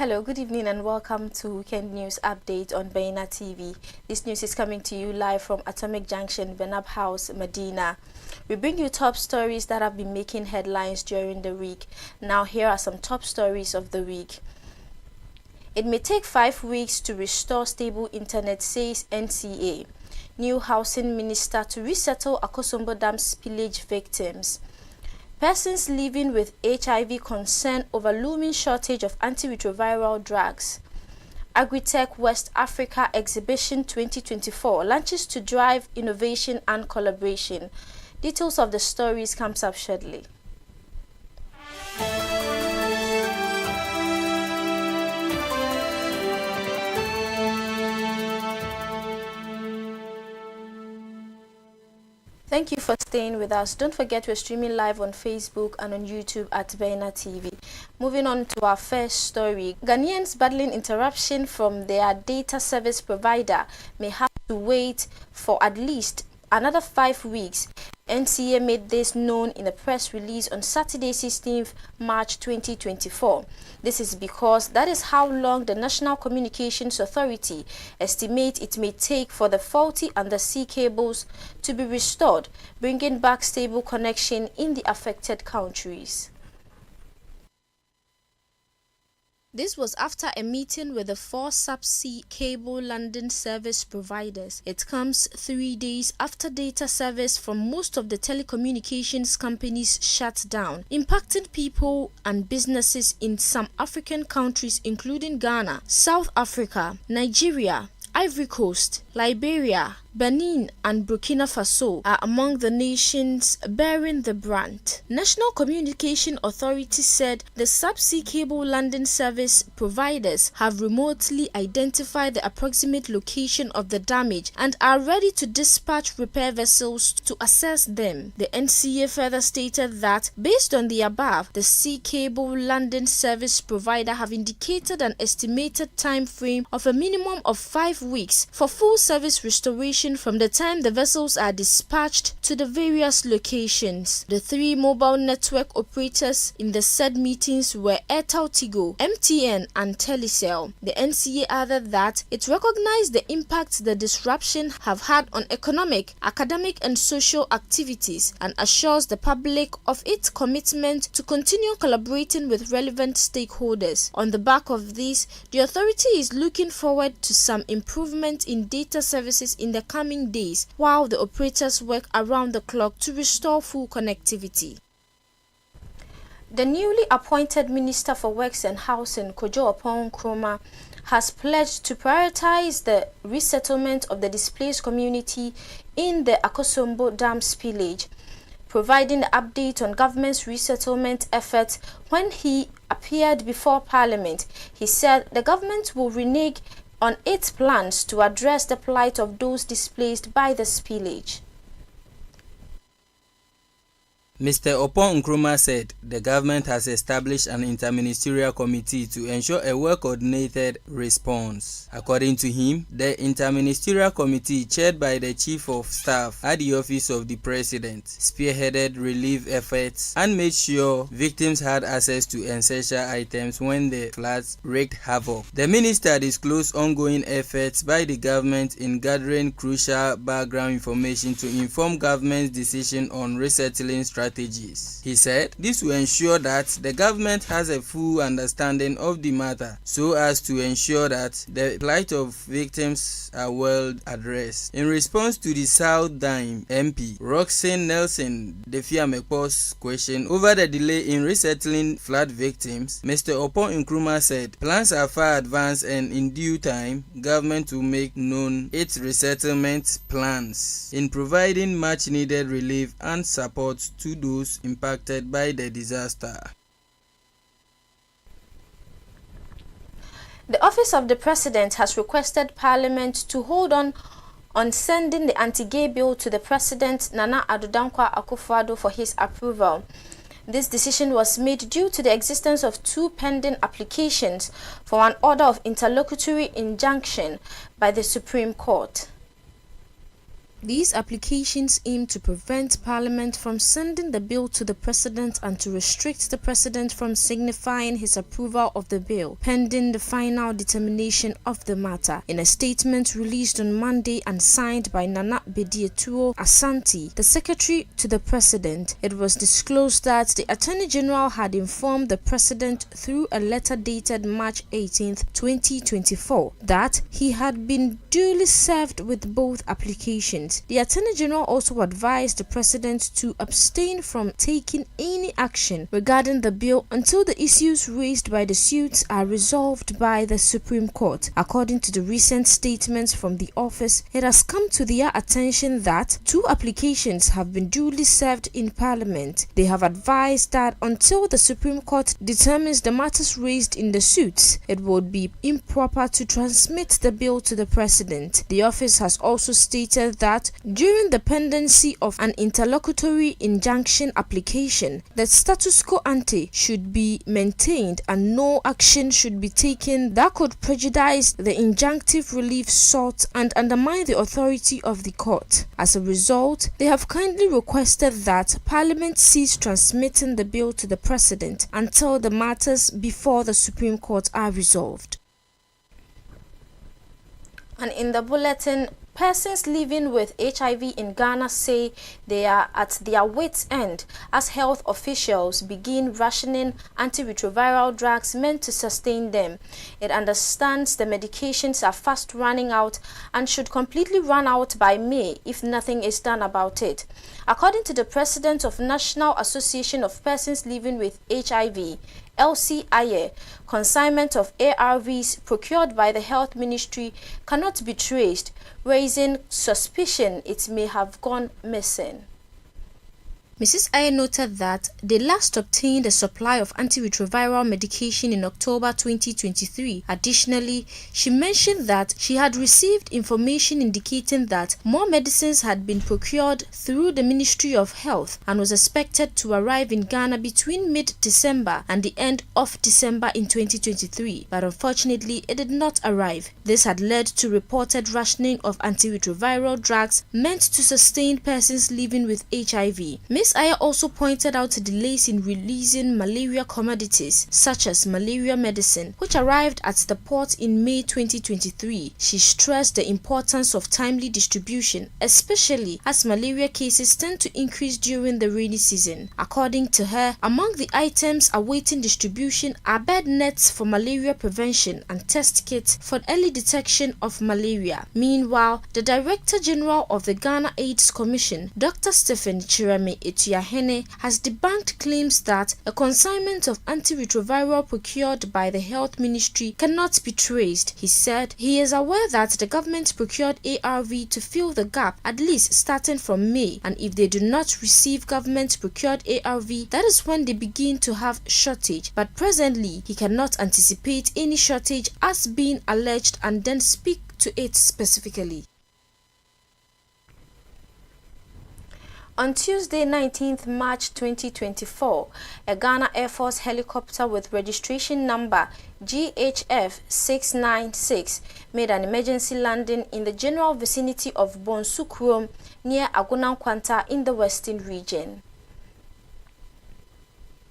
Hello, good evening and welcome to Weekend News Update on Baina TV. This news is coming to you live from Atomic Junction, Benab House, Medina. We bring you top stories that have been making headlines during the week. Now here are some top stories of the week. It may take 5 weeks to restore stable internet, says NCA. New housing minister to resettle Akosombo Dam spillage victims. Persons living with HIV concern over looming shortage of antiretroviral drugs. Agritech West Africa Exhibition 2024 launches to drive innovation and collaboration. Details of the stories comes up shortly. Thank you for staying with us. Don't forget we're streaming live on Facebook and on YouTube at Baina TV. Moving on to our first story. Ghanaians battling interruption from their data service provider may have to wait for at least another 5 weeks. NCA made this known in a press release on Saturday, 16th March 2024. This is because that is how long the National Communications Authority estimates it may take for the faulty undersea cables to be restored, bringing back stable connection in the affected countries. This was after a meeting with the 4 subsea cable London service providers. It comes 3 days after data service from most of the telecommunications companies shut down, impacting people and businesses in some African countries including Ghana, South Africa, Nigeria, Ivory Coast, Liberia, Benin and Burkina Faso are among the nations bearing the brunt. National Communication Authority said the subsea cable London service providers have remotely identified the approximate location of the damage and are ready to dispatch repair vessels to assess them. The NCA further stated that based on the above, the sea cable London service provider have indicated an estimated time frame of a minimum of 5 weeks for full service restoration from the time the vessels are dispatched to the various locations. The 3 mobile network operators in the said meetings were Airtel Tigo, MTN and Telecel. The NCA added that it recognized the impact the disruption have had on economic, academic and social activities and assures the public of its commitment to continue collaborating with relevant stakeholders. On the back of this, the authority is looking forward to some improvement in data services in the coming days, while the operators work around the clock to restore full connectivity. The newly appointed Minister for Works and Housing, Kojo Oppong Nkrumah, has pledged to prioritize the resettlement of the displaced community in the Akosombo Dam spillage, providing the update on government's resettlement efforts when he appeared before Parliament. He said the government will renege on its plans to address the plight of those displaced by the spillage. Mr. Oppong Nkrumah said the government has established an interministerial committee to ensure a well-coordinated response. According to him, the interministerial committee, chaired by the Chief of Staff at the Office of the President, spearheaded relief efforts and made sure victims had access to essential items when the floods wreaked havoc. The minister disclosed ongoing efforts by the government in gathering crucial background information to inform government's decision on resettling strategies. He said this will ensure that the government has a full understanding of the matter so as to ensure that the plight of victims are well addressed. In response to the South Dime MP Roxanne Nelson Defiamekpo's question over the delay in resettling flood victims, Mr. Oppong Nkrumah said plans are far advanced and in due time, government will make known its resettlement plans in providing much needed relief and support to those impacted by the disaster. The Office of the President has requested Parliament to hold on sending the anti-gay bill to the President Nana Addo Dankwa Akufo-Addo for his approval. This decision was made due to the existence of 2 pending applications for an order of interlocutory injunction by the Supreme Court. These applications aim to prevent Parliament from sending the bill to the President and to restrict the President from signifying his approval of the bill, pending the final determination of the matter. In a statement released on Monday and signed by Nana Bedietuo Asante, the Secretary to the President, it was disclosed that the Attorney General had informed the President through a letter dated March 18, 2024, that he had been duly served with both applications. The Attorney General also advised the President to abstain from taking any action regarding the bill until the issues raised by the suits are resolved by the Supreme Court. According to the recent statements from the office, it has come to their attention that 2 applications have been duly served in Parliament. They have advised that until the Supreme Court determines the matters raised in the suits, it would be improper to transmit the bill to the President. The office has also stated that during the pendency of an interlocutory injunction application, the status quo ante should be maintained and no action should be taken that could prejudice the injunctive relief sought and undermine the authority of the court. As a result, they have kindly requested that Parliament cease transmitting the bill to the President until the matters before the Supreme Court are resolved. And in the bulletin, persons living with HIV in Ghana say they are at their wits' end as health officials begin rationing antiretroviral drugs meant to sustain them. It understands the medications are fast running out and should completely run out by May if nothing is done about it. According to the president of National Association of Persons Living with HIV, Elsie Aye, consignment of ARVs procured by the Health Ministry cannot be traced, raising suspicion it may have gone missing. Mrs. Aye noted that they last obtained a supply of antiretroviral medication in October 2023. Additionally, she mentioned that she had received information indicating that more medicines had been procured through the Ministry of Health and was expected to arrive in Ghana between mid-December and the end of December in 2023, but unfortunately it did not arrive. This had led to reported rationing of antiretroviral drugs meant to sustain persons living with HIV. Ms. Aye also pointed out delays in releasing malaria commodities such as malaria medicine, which arrived at the port in May 2023. She stressed the importance of timely distribution, especially as malaria cases tend to increase during the rainy season. According to her, among the items awaiting distribution are bed nets for malaria prevention and test kits for early detection of malaria. Meanwhile, the Director General of the Ghana AIDS Commission, Dr. Stephen Chirame Etuahene, has debunked claims that a consignment of antiretroviral procured by the Health Ministry cannot be traced. He said he is aware that the government procured ARV to fill the gap at least starting from May, and if they do not receive government procured ARV, that is when they begin to have shortage. But presently, he cannot anticipate any shortage as being alleged and then speak to it specifically. On Tuesday, 19th March 2024, a Ghana Air Force helicopter with registration number GHF 696 made an emergency landing in the general vicinity of Bonsu Kurom near Agunan Kwanta in the Western region.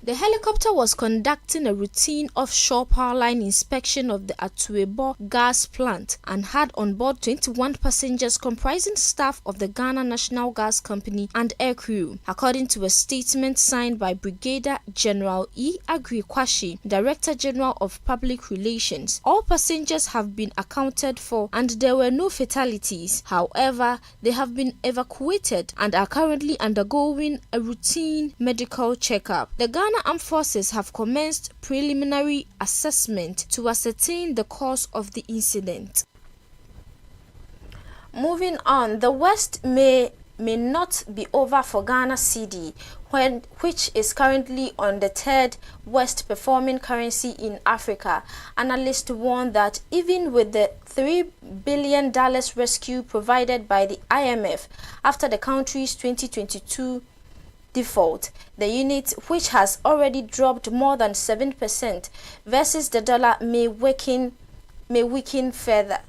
The helicopter was conducting a routine offshore power line inspection of the Atuebo gas plant and had on board 21 passengers comprising staff of the Ghana National Gas Company and aircrew. According to a statement signed by Brigadier General E. Agri Kwashi, Director General of Public Relations, all passengers have been accounted for and there were no fatalities. However, they have been evacuated and are currently undergoing a routine medical checkup. The Ghana Armed Forces have commenced preliminary assessment to ascertain the cause of the incident. Moving on, the West may not be over for Ghana cedi, which is currently on the third worst performing currency in Africa. Analysts warn that even with the $3 billion rescue provided by the IMF after the country's 2022 default, the unit, which has already dropped more than 7% versus the dollar, may weaken further.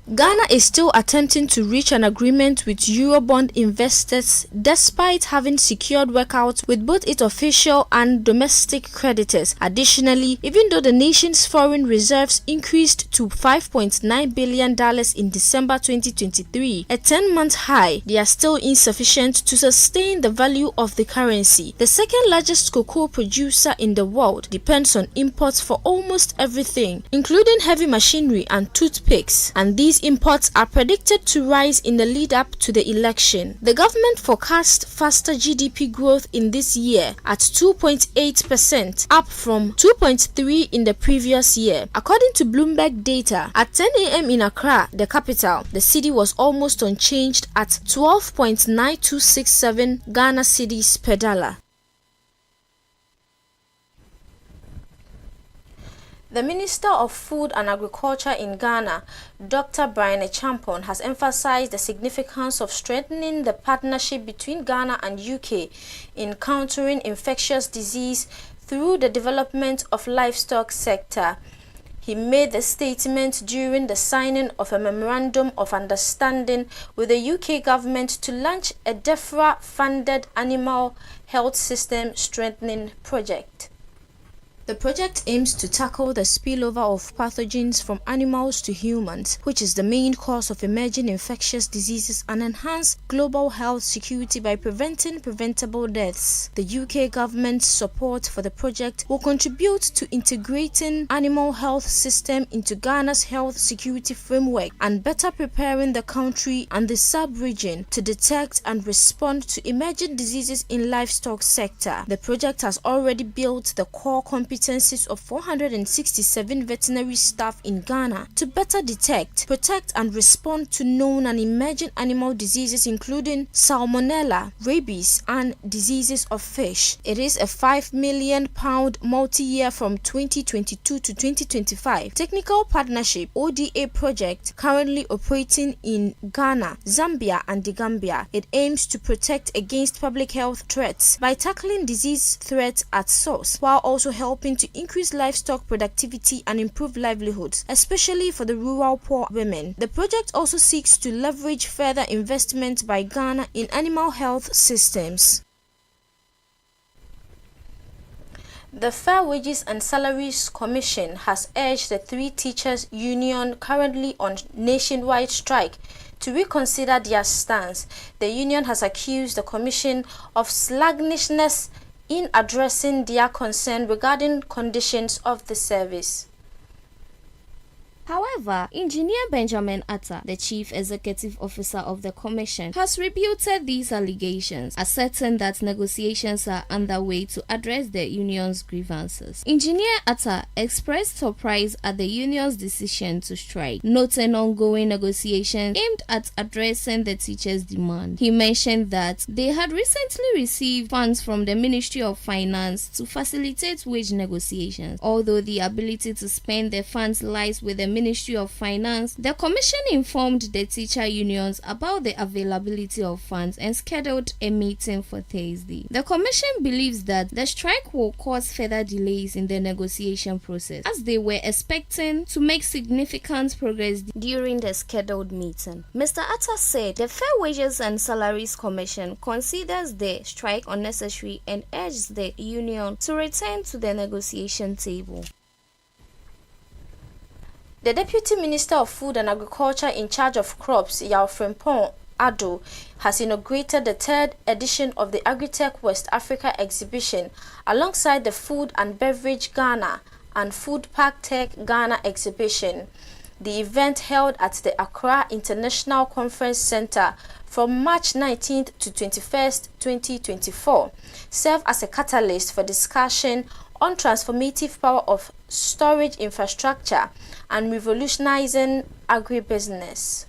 Ghana is still attempting to reach an agreement with Eurobond investors despite having secured workouts with both its official and domestic creditors. Additionally, even though the nation's foreign reserves increased to $5.9 billion in December 2023, a 10-month high, they are still insufficient to sustain the value of the currency. The second largest cocoa producer in the world depends on imports for almost everything, including heavy machinery and toothpicks, and these imports are predicted to rise in the lead up to the election. The government forecast faster GDP growth in this year at 2.8%, up from 2.3% in the previous year. According to Bloomberg data, at 10 a.m. in Accra, the capital, the cedi was almost unchanged at 12.9267 Ghana cedis per dollar. The Minister of Food and Agriculture in Ghana, Dr. Brian Champon, has emphasized the significance of strengthening the partnership between Ghana and UK in countering infectious disease through the development of livestock sector. He made the statement during the signing of a memorandum of understanding with the UK government to launch a DEFRA-funded animal health system strengthening project. The project aims to tackle the spillover of pathogens from animals to humans, which is the main cause of emerging infectious diseases, and enhance global health security by preventing preventable deaths. The UK government's support for the project will contribute to integrating animal health system into Ghana's health security framework and better preparing the country and the sub-region to detect and respond to emerging diseases in livestock sector. The project has already built the core competencies of 467 veterinary staff in Ghana to better detect, protect and respond to known and emerging animal diseases including salmonella, rabies and diseases of fish. It is a £5 million multi-year from 2022 to 2025 technical partnership ODA project currently operating in Ghana, Zambia and the Gambia. It aims to protect against public health threats by tackling disease threats at source while also helping to increase livestock productivity and improve livelihoods, especially for the rural poor women. The project also seeks to leverage further investment by Ghana in animal health systems. The Fair Wages and Salaries Commission has urged the three teachers' union currently on nationwide strike to reconsider their stance. The union has accused the commission of sluggishness in addressing their concern regarding conditions of the service. However, Engineer Benjamin Atta, the Chief Executive Officer of the Commission, has rebutted these allegations, asserting that negotiations are underway to address the union's grievances. Engineer Atta expressed surprise at the union's decision to strike, noting ongoing negotiations aimed at addressing the teachers' demand. He mentioned that they had recently received funds from the Ministry of Finance to facilitate wage negotiations. Although the ability to spend the funds lies with the Ministry of Finance, the Commission informed the teacher unions about the availability of funds and scheduled a meeting for Thursday. The Commission believes that the strike will cause further delays in the negotiation process, as they were expecting to make significant progress during the scheduled meeting. Mr. Atta said the Fair Wages and Salaries Commission considers the strike unnecessary and urges the union to return to the negotiation table. The Deputy Minister of Food and Agriculture in charge of crops, Yaw Frimpong Addo, has inaugurated the third edition of the Agritech West Africa exhibition alongside the Food and Beverage Ghana and Food Park Tech Ghana exhibition. The event, held at the Accra International Conference Center from March 19th to 21st, 2024, served as a catalyst for discussion on transformative power of storage infrastructure and revolutionizing agribusiness.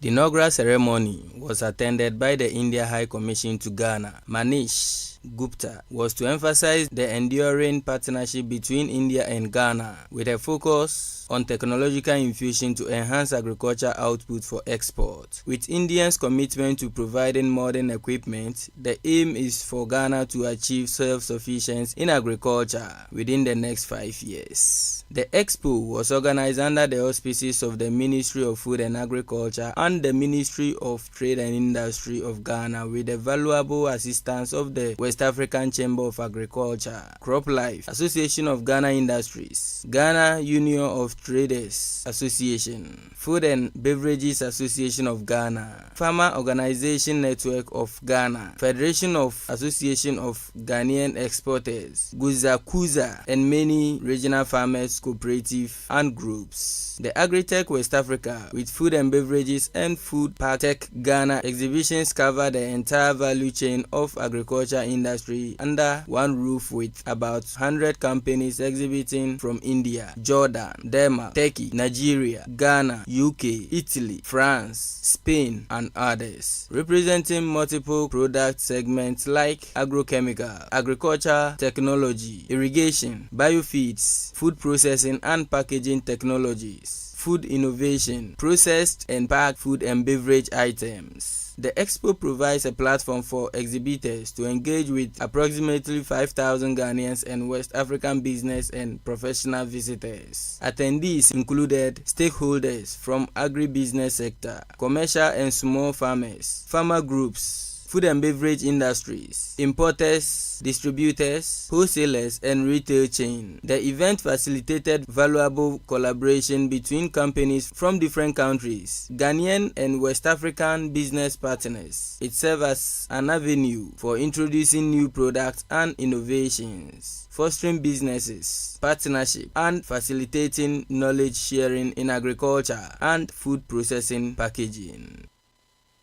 The inaugural ceremony was attended by the India High Commission to Ghana, Manish Gupta was to emphasize the enduring partnership between India and Ghana with a focus on technological infusion to enhance agriculture output for export. With India's commitment to providing modern equipment, the aim is for Ghana to achieve self-sufficiency in agriculture within the next 5 years. The expo was organized under the auspices of the Ministry of Food and Agriculture and the Ministry of Trade and Industry of Ghana with the valuable assistance of the West African Chamber of Agriculture, CropLife, Association of Ghana Industries, Ghana Union of Traders Association, Food and Beverages Association of Ghana, Farmer Organization Network of Ghana, Federation of Association of Ghanaian Exporters, Guzakuza, and many regional farmers cooperative and groups. The Agritech West Africa with Food and Beverages and Food Park Tech Ghana exhibitions cover the entire value chain of agriculture industry under one roof with about 100 companies exhibiting from India, Jordan, Denmark, Turkey, Nigeria, Ghana, UK, Italy, France, Spain, and others, representing multiple product segments like agrochemical, agriculture technology, irrigation, biofeeds, food processing and packaging technologies, food innovation, processed and packed food and beverage items. The expo provides a platform for exhibitors to engage with approximately 5,000 Ghanaians and West African business and professional visitors. Attendees included stakeholders from agribusiness sector, commercial and small farmers, farmer groups, food and beverage industries, importers, distributors, wholesalers, and retail chain. The event facilitated valuable collaboration between companies from different countries, Ghanaian and West African business partners. It serves as an avenue for introducing new products and innovations, fostering businesses, partnership, and facilitating knowledge sharing in agriculture and food processing packaging.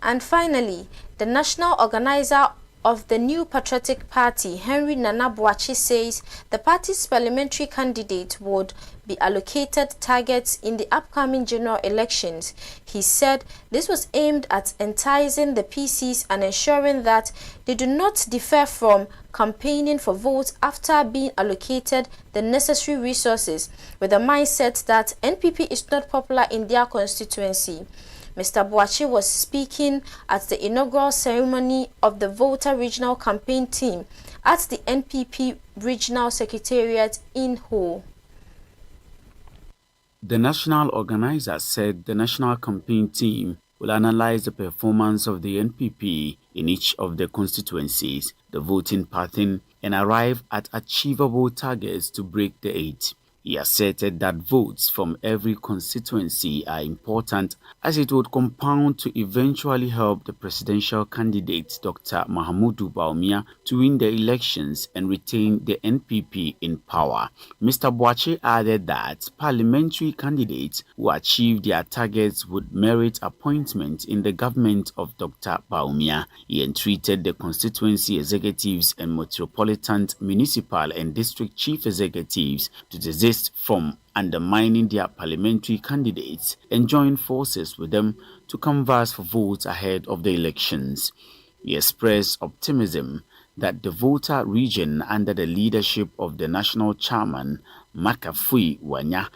And finally, the national organizer of the New Patriotic Party, Henry Nana Boakye, says the party's parliamentary candidate would be allocated targets in the upcoming general elections. He said this was aimed at enticing the PCs and ensuring that they do not defer from campaigning for votes after being allocated the necessary resources, with the mindset that NPP is not popular in their constituency. Mr. Boakye was speaking at the inaugural ceremony of the Volta Regional Campaign Team at the NPP Regional Secretariat in Ho. The national organizer said the national campaign team will analyze the performance of the NPP in each of the constituencies, the voting pattern, and arrive at achievable targets to break the 8. He asserted that votes from every constituency are important as it would compound to eventually help the presidential candidate Dr. Mahamudu Bawumia to win the elections and retain the NPP in power. Mr. Boakye added that parliamentary candidates who achieve their targets would merit appointment in the government of Dr. Bawumia. He entreated the constituency executives and metropolitan, municipal and district chief executives to desist from undermining their parliamentary candidates and join forces with them to canvass for votes ahead of the elections. He expressed optimism that the Volta region, under the leadership of the national chairman Makafui Wanya,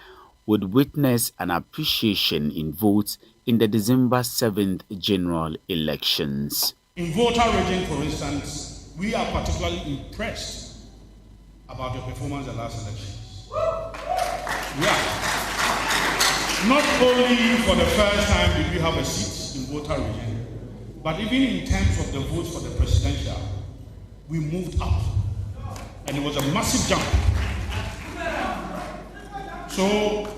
would witness an appreciation in votes in the December 7th general elections. In Volta region, for instance, we are particularly impressed about the performance of the last election. Yeah. Not only for the first time did we have a seat in Volta region, but even in terms of the votes for the presidential, we moved up. And it was a massive jump. So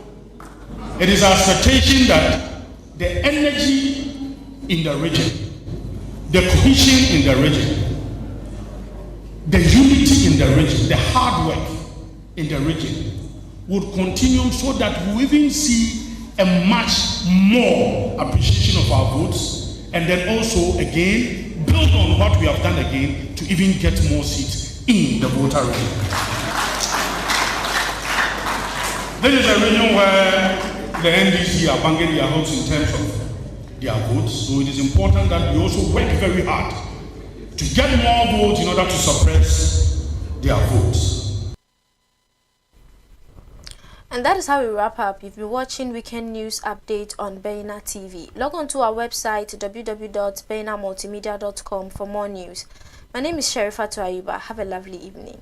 it is our expectation that the energy in the region, the cohesion in the region, the unity in the region, the hard work in the region would continue so that we even see a much more appreciation of our votes, and then also again build on what we have done again to even get more seats in the Volta region. This is a region where the NDC are banging their hopes in terms of their votes, so it is important that we also work very hard to get more votes in order to suppress their votes. And that is how we wrap up. You've been watching Weekend News Update on Bena TV. Log on to our website www.benamultimedia.com for more news. My name is Sherifatu Ayuba. Have a lovely evening.